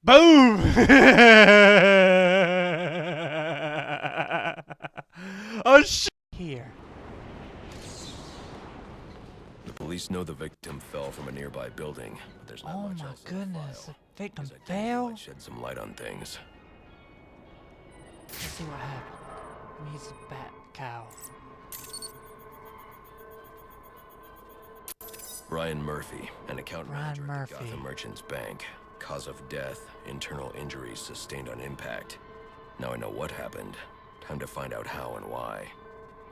Boom! Oh shit! Here. The police know the victim fell from a nearby building, but there's not Oh much my else goodness, in the the victim file. His identity fell? might shed some light on things. Let's see what happened. He's a bat cow. Brian Murphy, an account Brian manager at the Murphy. Gotham Merchants Bank. Cause of death, internal injuries sustained on impact. Now I know what happened. Time to find out how and why.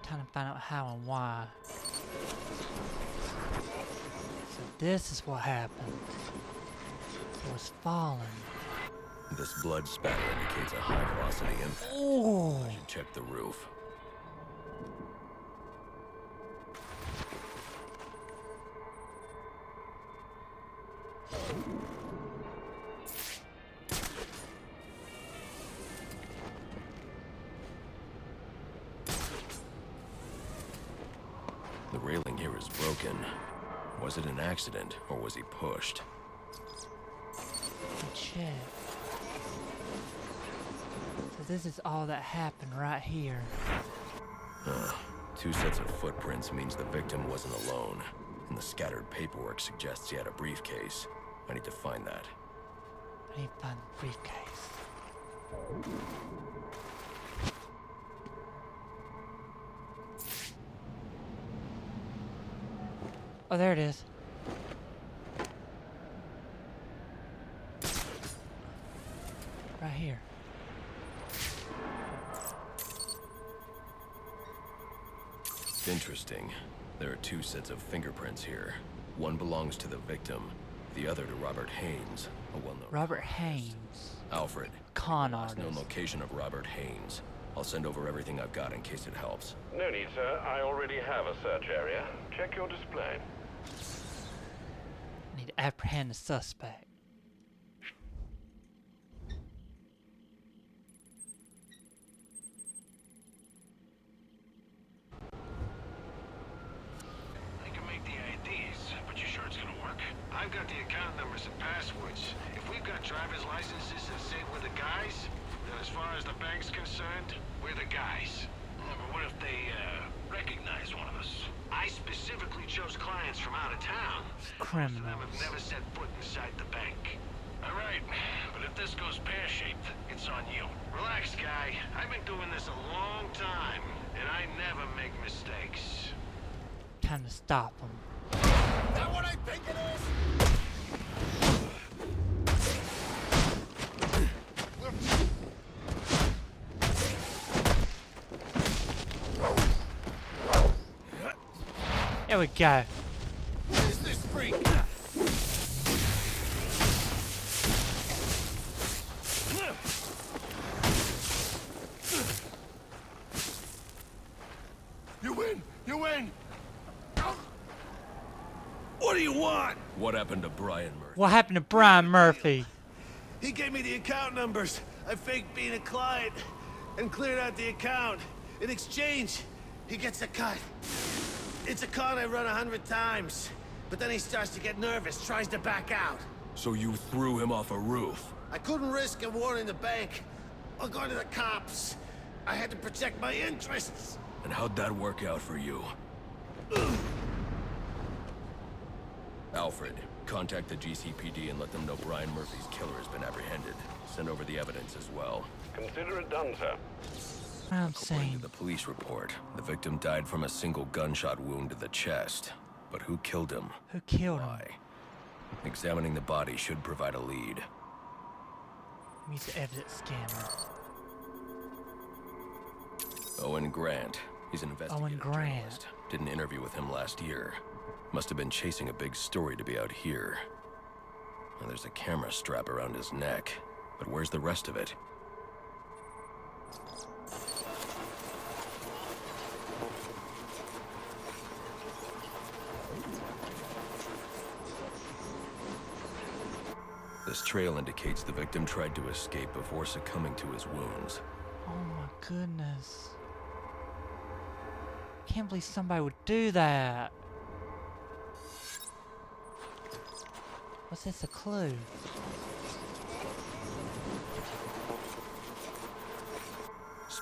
Time to find out how and why. So this is what happened. It was falling. This blood spatter indicates a high velocity impact. Oh! I should check the roof. The railing here is broken. Was it an accident, or was he pushed? Check. So this is all that happened right here. Two sets of footprints means the victim wasn't alone. And the scattered paperwork suggests he had a briefcase. I need to find that. I need to find the briefcase. Oh, there it is. Right here. Interesting. There are two sets of fingerprints here. One belongs to the victim, the other to Robert Haynes, a well-known Robert con artist. Haynes. Alfred, Con last known artist. location of Robert Haynes. I'll send over everything I've got in case it helps. No need, sir. I already have a search area. Check your display. I need to apprehend the suspect. I can make the IDs, but you sure it's gonna work? I've got the account numbers and passwords. If we've got driver's licenses that say we're the guys, then as far as the bank's concerned, we're the guys. But what if they, recognize one of us? I specifically chose clients from out of town. Most of them have Criminals. never set foot inside the bank. All right, but if this goes pear-shaped, it's on you. Relax, guy. I've been doing this a long time, and I never make mistakes. Time to stop him. That what I think it is? There we go. What is this freak? You win! You win! What do you want? What happened to Brian Murphy? What happened to Brian Murphy? He gave me the account numbers. I faked being a client and cleared out the account. In exchange, he gets a cut. It's a con I run 100 times. But then he starts to get nervous, tries to back out. So you threw him off a roof? I couldn't risk him warning the bank or going to the cops. I had to protect my interests. And how'd that work out for you? Alfred, contact the GCPD and let them know Brian Murphy's killer has been apprehended. Send over the evidence as well. Consider it done, sir. I'm According to saying. the police report, the victim died from a single gunshot wound to the chest. But who killed him? Who killed him? Why? Examining the body should provide a lead. Use the evidence scanner. Owen Grant. He's an investigative Grant. journalist. Did an interview with him last year. Must have been chasing a big story to be out here. And there's a camera strap around his neck. But where's the rest of it? This trail indicates the victim tried to escape before succumbing to his wounds. Oh my goodness. Can't believe somebody would do that. What's this, a clue?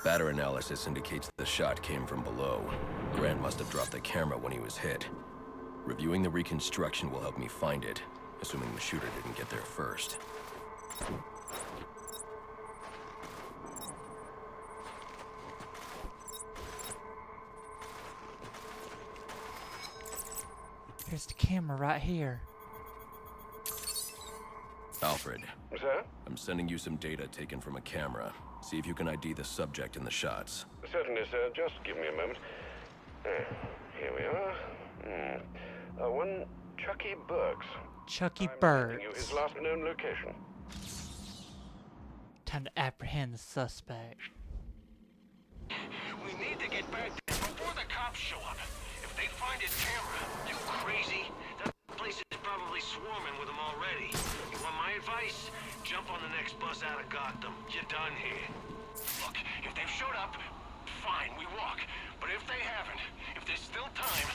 Spatter analysis indicates the shot came from below. Grant must have dropped the camera when he was hit. Reviewing the reconstruction will help me find it, assuming the shooter didn't get there first. Here's the camera right here. Alfred, Sir? I'm sending you some data taken from a camera. See if you can ID the subject in the shots. Certainly, sir. Just give me a moment. Here we are. One Chucky Burks. Chucky I'm Burks. sending you his last known location. Time to apprehend the suspect. We need to get back there before the cops show up. If they find his camera, you crazy? That place is probably swarming with them already. You want my advice? Jump on the next bus out of Gotham. You're done here. Look, if they've showed up, fine, we walk. But if they haven't, if there's still time,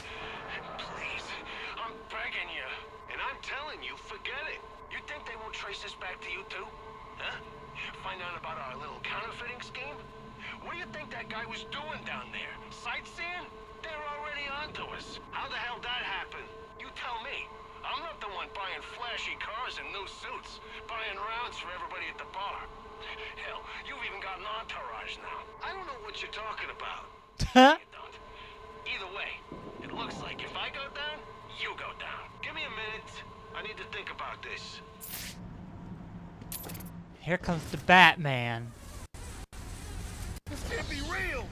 please, I'm begging you. And I'm telling you, forget it. You think they won't trace this back to you too? Huh? Find out about our little counterfeiting scheme? What do you think that guy was doing down there? Sightseeing? They're already onto us. How the hell that happened? You tell me. I'm not the one buying flashy cars and new suits, buying rounds for everybody at the bar. Hell, you've even got an entourage now. I don't know what you're talking about. You don't. Either way, it looks like if I go down, you go down. Give me a minute. I need to think about this. Here comes the Batman. This can't be real!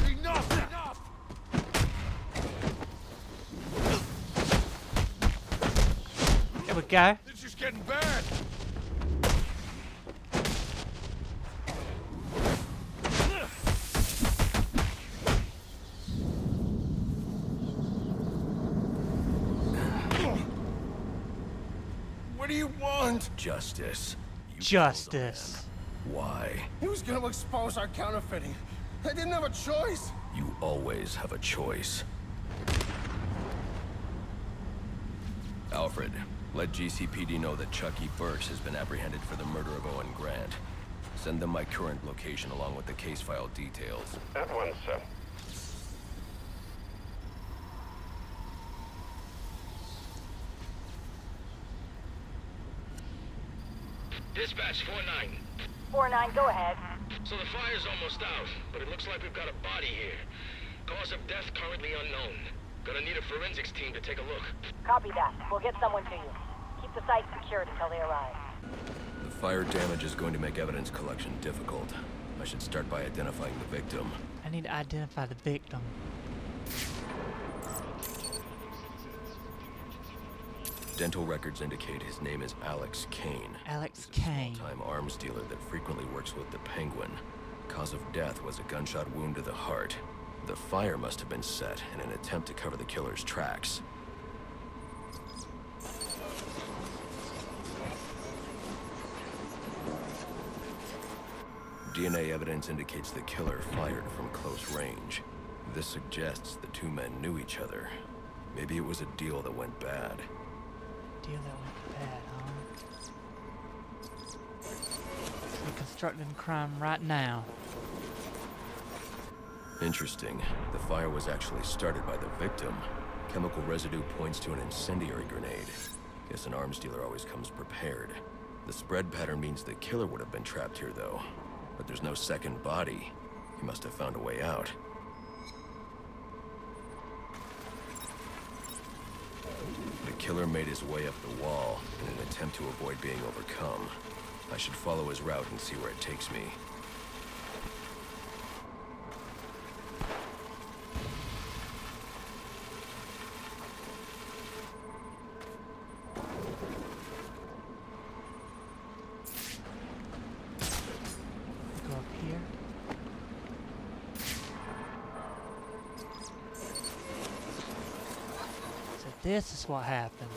Enough! Here we go. This is getting bad! What do you want? Justice. You Justice. killed a man. Why? He was gonna expose our counterfeiting. I didn't have a choice. You always have a choice. Alfred, let GCPD know that Chucky Burks has been apprehended for the murder of Owen Grant. Send them my current location along with the case file details. At once, sir. Dispatch 4-9. 4-9, go ahead. So the fire's almost out, but it looks like we've got a body here. Cause of death currently unknown. Gonna need a forensics team to take a look. Copy that. We'll get someone to you. Keep the site secured until they arrive. The fire damage is going to make evidence collection difficult. I should start by identifying the victim. I need to identify the victim. Dental records indicate his name is Alex Kane. Alex He's a Kane. small-time arms dealer that frequently works with the Penguin. Cause of death was a gunshot wound to the heart. The fire must have been set in an attempt to cover the killer's tracks. DNA evidence indicates the killer fired from close range. This suggests the two men knew each other. Maybe it was a deal that went bad. Deal that went bad, huh? Reconstructing crime right now. Interesting. The fire was actually started by the victim. Chemical residue points to an incendiary grenade. Guess an arms dealer always comes prepared. The spread pattern means the killer would have been trapped here, though. But there's no second body. He must have found a way out. The killer made his way up the wall in an attempt to avoid being overcome. I should follow his route and see where it takes me. Go up here. So this is what happened.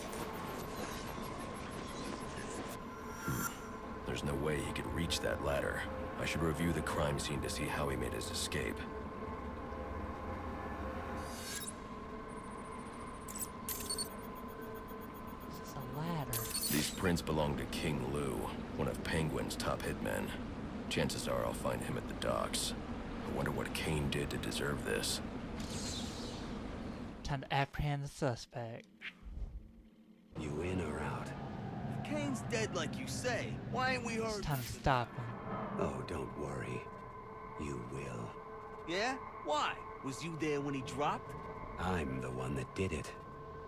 There's no way he could reach that ladder. I should review the crime scene to see how he made his escape. prints belong to King Lou, one of Penguin's top hitmen. Chances are I'll find him at the docks. I wonder what Kane did to deserve this. Time to apprehend the suspect. You in or out? If Kane's dead like you say, why ain't we It's heard? time to stop him. Oh, don't worry. You will. Yeah? Why? Was you there when he dropped? I'm the one that did it.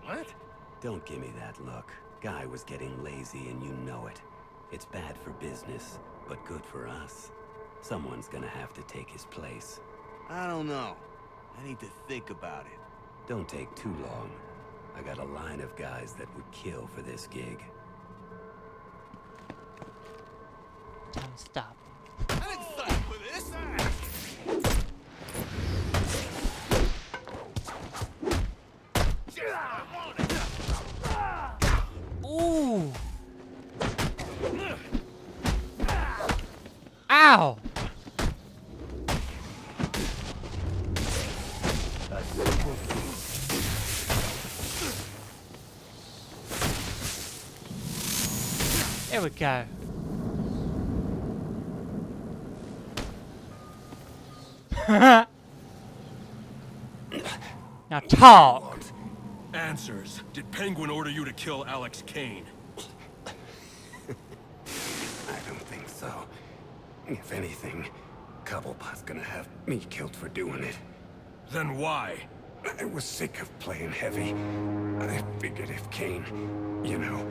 What? Don't give me that look. Guy was getting lazy and you know it. It's bad for business, but good for us. Someone's gonna have to take his place. I don't know. I need to think about it. Don't take too long. I got a line of guys that would kill for this gig. Time to stop. I didn't sign up for this! Ooh! Ow! There we go. Now talk. Answers. Did Penguin order you to kill Alex Kane? I don't think so. If anything, Cobblepot's gonna have me killed for doing it. Then why? I was sick of playing heavy. I figured if Kane, you know,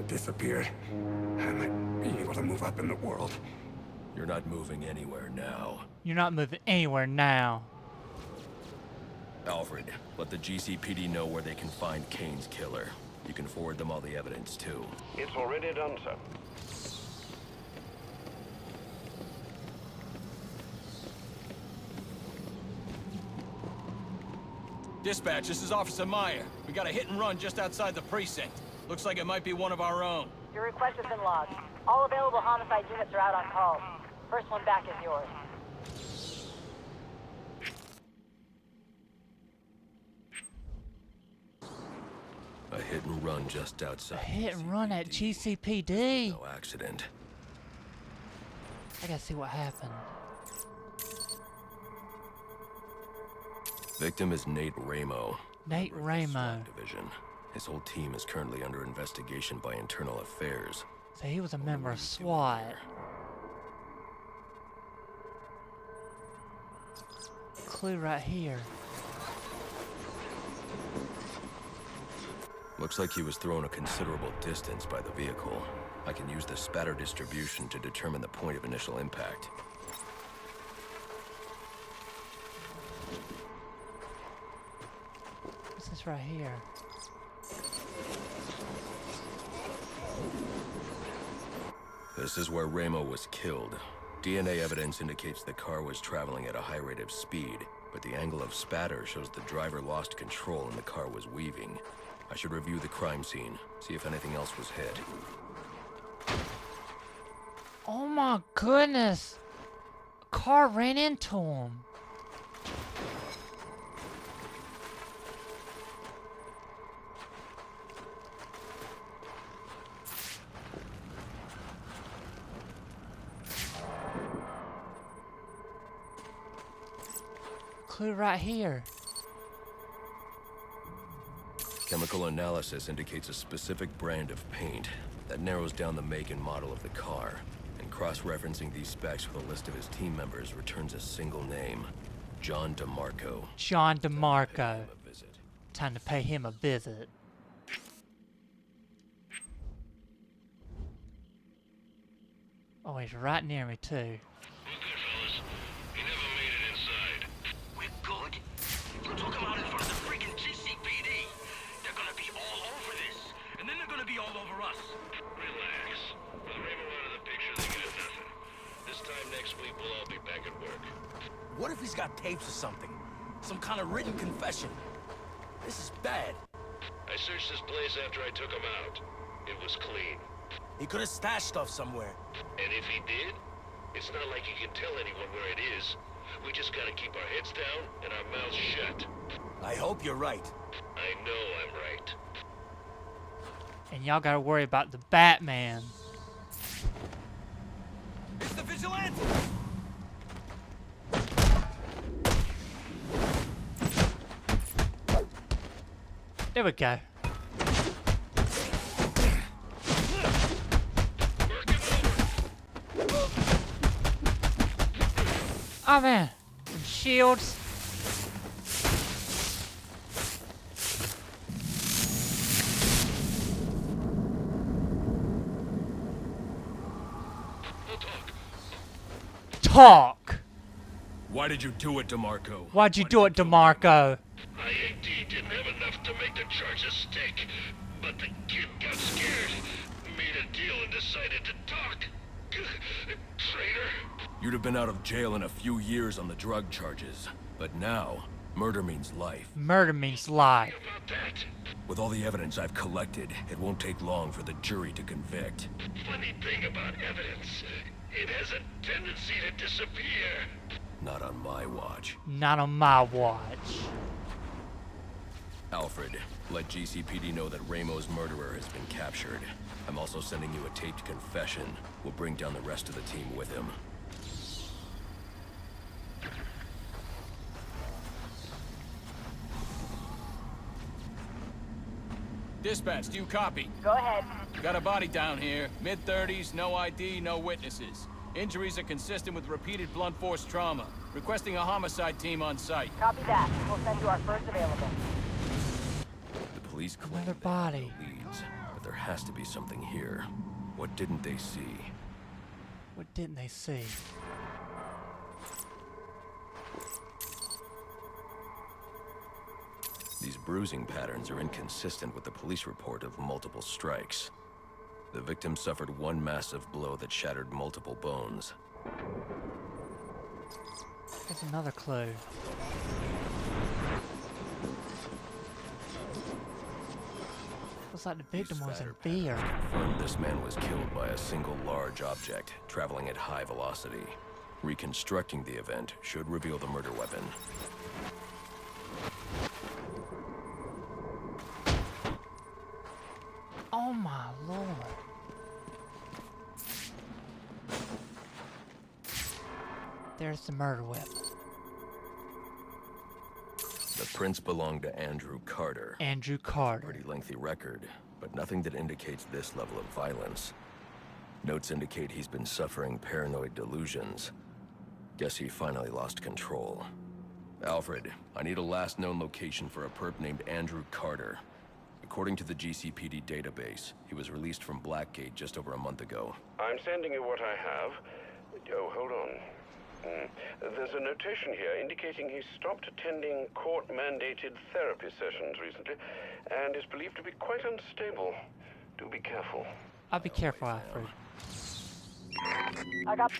disappeared, I might be able to move up in the world. You're not moving anywhere now. You're not moving anywhere now. Alfred, let the GCPD know where they can find Kane's killer. You can forward them all the evidence, too. It's already done, sir. Dispatch, this is Officer Meyer. We got a hit and run just outside the precinct. Looks like it might be one of our own. Your request has been logged. All available homicide units are out on call. First one back is yours. A hit and run just A outside. hit and run at GCPD. No accident. I gotta see what happened. Victim is Nate Ramo. Nate Ramo. Division. His whole team is currently under investigation by Internal Affairs. So he was a member of SWAT. Clue right here. Looks like he was thrown a considerable distance by the vehicle. I can use the spatter distribution to determine the point of initial impact. What's this right here? This is where Ramo was killed. DNA evidence indicates the car was traveling at a high rate of speed, but the angle of spatter shows the driver lost control and the car was weaving. I should review the crime scene, see if anything else was hit. Oh my goodness! A car ran into him. Clue right here. Chemical analysis indicates a specific brand of paint. That narrows down the make and model of the car. And cross-referencing these specs with a list of his team members returns a single name. John DeMarco. John DeMarco. A visit. Time to pay him a visit. Oh, he's right near me too. We're good, fellas. He never made it inside. We're good? You took him out in front of the freaking GCPD. They're gonna be all over this. And then they're gonna be all over us. Relax. With Raymond out of the picture, they got nothing. This time next week, we'll all be back at work. What if he's got tapes or something? Some kind of written confession? This is bad. I searched this place after I took him out. It was clean. He could have stashed stuff somewhere. And if he did, it's not like he can tell anyone where it is. We just gotta keep our heads down and our mouths shut. I hope you're right. I know I'm right. And y'all gotta worry about the Batman. It's the vigilante! There we go. Oh man, some shields. Talk. Why did you do it, DeMarco? Why'd you do it, DeMarco? IAD didn't have enough to make the charges stick, but the kid got scared, made a deal and decided to talk. Traitor. You'd have been out of jail in a few years on the drug charges. But now, murder means life. Murder means life. About that. With all the evidence I've collected, it won't take long for the jury to convict. Funny thing about evidence, it has a tendency to disappear. Not on my watch. Not on my watch. Alfred, let GCPD know that Ramo's murderer has been captured. I'm also sending you a taped confession. We'll bring down the rest of the team with him. Dispatch, do you copy? Go ahead. Got a body down here. Mid-30s, no ID, no witnesses. Injuries are consistent with repeated blunt force trauma. Requesting a homicide team on site. Copy that. We'll send you our first available. The police claim Another they have body. no leads, but there has to be something here. What didn't they see? What didn't they see? These bruising patterns are inconsistent with the police report of multiple strikes. The victim suffered one massive blow that shattered multiple bones. There's another clue. Looks like the victim was in fear. Confirmed this man was killed by a single large object, traveling at high velocity. Reconstructing the event should reveal the murder weapon. Oh my lord. There's the murder weapon. The prints belonged to Andrew Carter. Andrew Carter. Pretty lengthy record, but nothing that indicates this level of violence. Notes indicate he's been suffering paranoid delusions. Guess he finally lost control. Alfred, I need a last known location for a perp named Andrew Carter. According to the GCPD database, he was released from Blackgate just over a month ago. I'm sending you what I have. Oh, hold on. There's a notation here indicating he stopped attending court-mandated therapy sessions recently and is believed to be quite unstable. Do be careful. I'll be careful, Alfred. I got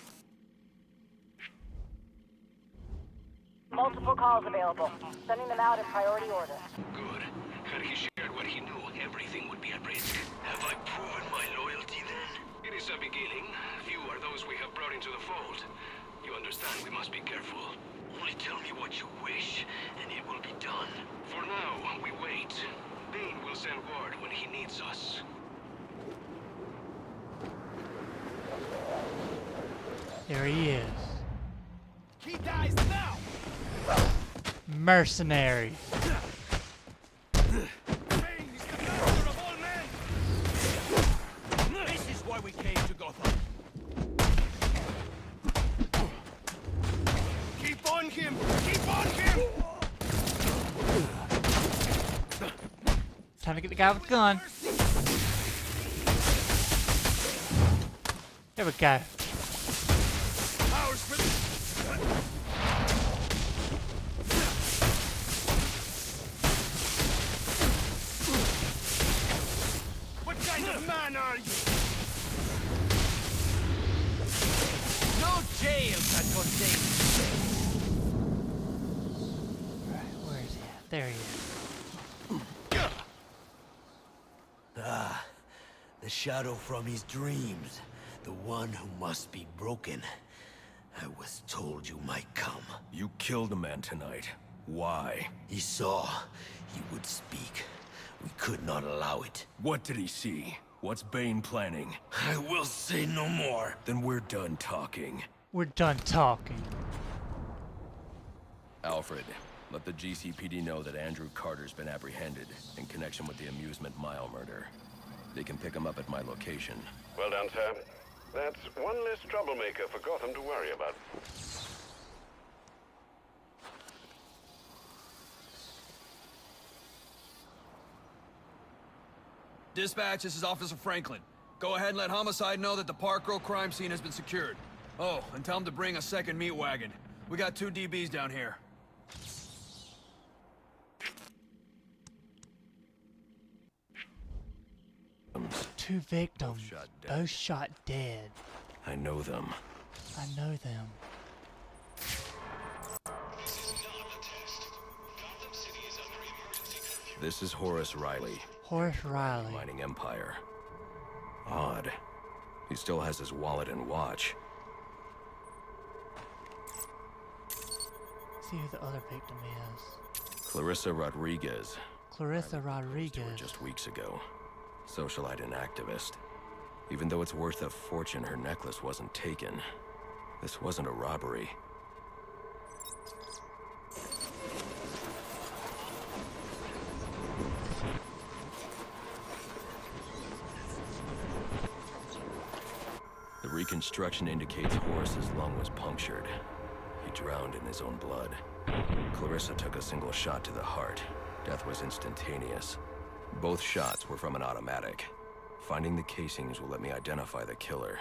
multiple calls available. Sending them out in priority order. Good. Had he shared what he knew, everything would be at risk. Have I proven my loyalty then? It is a beginning. Few are those we have brought into the fold. You understand we must be careful. Only tell me what you wish, and it will be done. For now, we wait. Bane will send word when he needs us. There he is. He dies now! Mercenary. This is why we came to Gotham. Keep on him! Keep on him! Time to get the guy with the gun. There we go. Ours for What kind of man are you? No jail can contain Right, where is he at? There he is. Ah, the shadow from his dreams. The one who must be broken. I was told you might come. You killed a man tonight. Why? He saw he would speak. We could not allow it. What did he see? What's Bane planning? I will say no more. Then we're done talking. We're done talking. Alfred, let the GCPD know that Andrew Carter's been apprehended in connection with the Amusement Mile murder. They can pick him up at my location. Well done, sir. That's one less troublemaker for Gotham to worry about. Dispatch, this is Officer Franklin. Go ahead and let Homicide know that the Park Row crime scene has been secured. Oh, and tell him to bring a second meat wagon. We got 2 DBs down here. Two victims, both shot dead. I know them. I know them. This is Horace Riley. Horace Riley. Mining Empire. Odd. He still has his wallet and watch. See who the other victim is. Clarissa Rodriguez. Clarissa To her Rodriguez. just weeks ago. Socialite and activist. Even though it's worth a fortune, her necklace wasn't taken. This wasn't a robbery. The reconstruction indicates Horace's lung was punctured. He drowned in his own blood. Clarissa took a single shot to the heart. Death was instantaneous. Both shots were from an automatic. Finding the casings will let me identify the killer.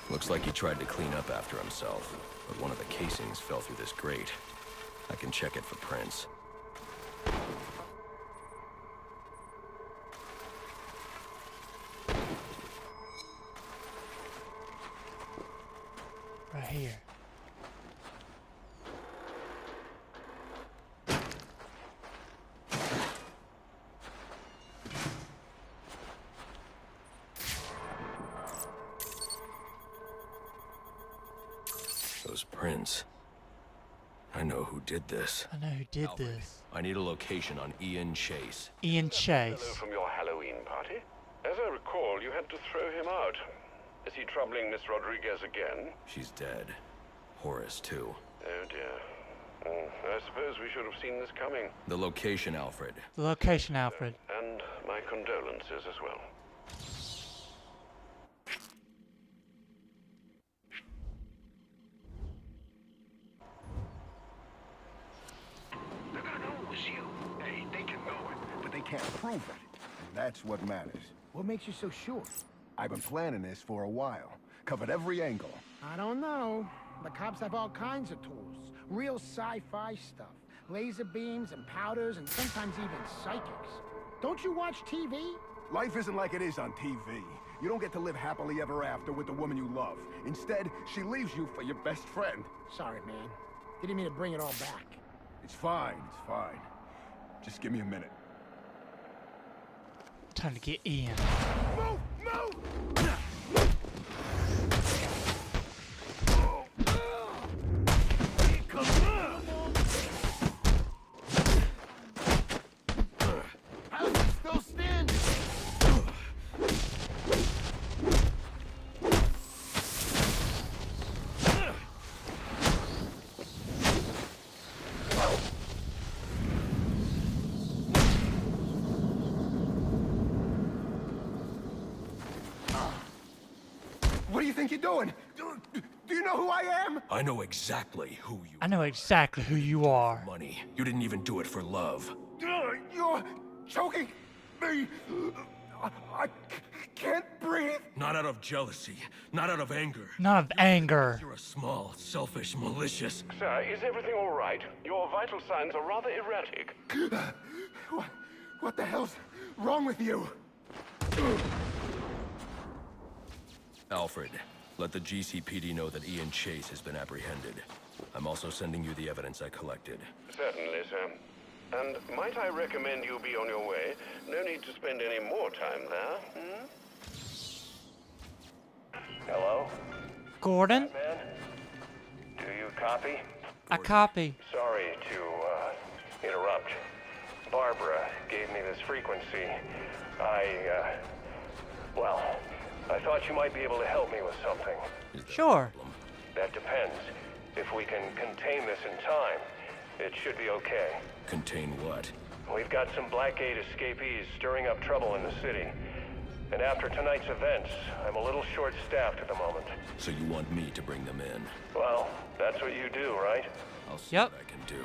Looks like he tried to clean up after himself, but one of the casings fell through this grate. I can check it for prints. Right here. Those prints. I know who did this. I know who did Alfred, this. I need a location on Ian Chase. Ian Chase. Hello from your Halloween party. As I recall, you had to throw him out. Is he troubling Miss Rodriguez again? She's dead. Horace, too. Oh dear. I suppose we should have seen this coming. The location, Alfred. The location, Alfred. And my condolences as well. They're gonna know it was you. Hey, they can know it. But they can't prove it. And that's what matters. What makes you so sure? I've been planning this for a while. Covered every angle. I don't know. The cops have all kinds of tools. Real sci-fi stuff. Laser beams and powders and sometimes even psychics. Don't you watch TV? Life isn't like it is on TV. You don't get to live happily ever after with the woman you love. Instead, she leaves you for your best friend. Sorry, man. Didn't mean to bring it all back. It's fine, it's fine. Just give me a minute. Time to get Ian. Move! Move! How's he still standing? What do you think you're doing? Do you know who I am? I know exactly who you I know exactly who you are. Money. You didn't even do it for love. You're choking me. I can't breathe. Not out of jealousy. Not out of anger. Not of anger. You're a small, selfish, malicious... Sir, is everything all right? Your vital signs are rather erratic. What the hell's wrong with you? Alfred, let the GCPD know that Ian Chase has been apprehended. I'm also sending you the evidence I collected. Certainly, sir. And might I recommend you be on your way? No need to spend any more time there, Hello? Gordon? Man? Do you copy? I copy. Sorry to, interrupt. Barbara gave me this frequency. Well, I thought you might be able to help me with something. Sure. That depends. If we can contain this in time, it should be okay. Contain what? We've got some Blackgate escapees stirring up trouble in the city. And after tonight's events, I'm a little short-staffed at the moment. So you want me to bring them in? Well, that's what you do, right? I'll see what I can do.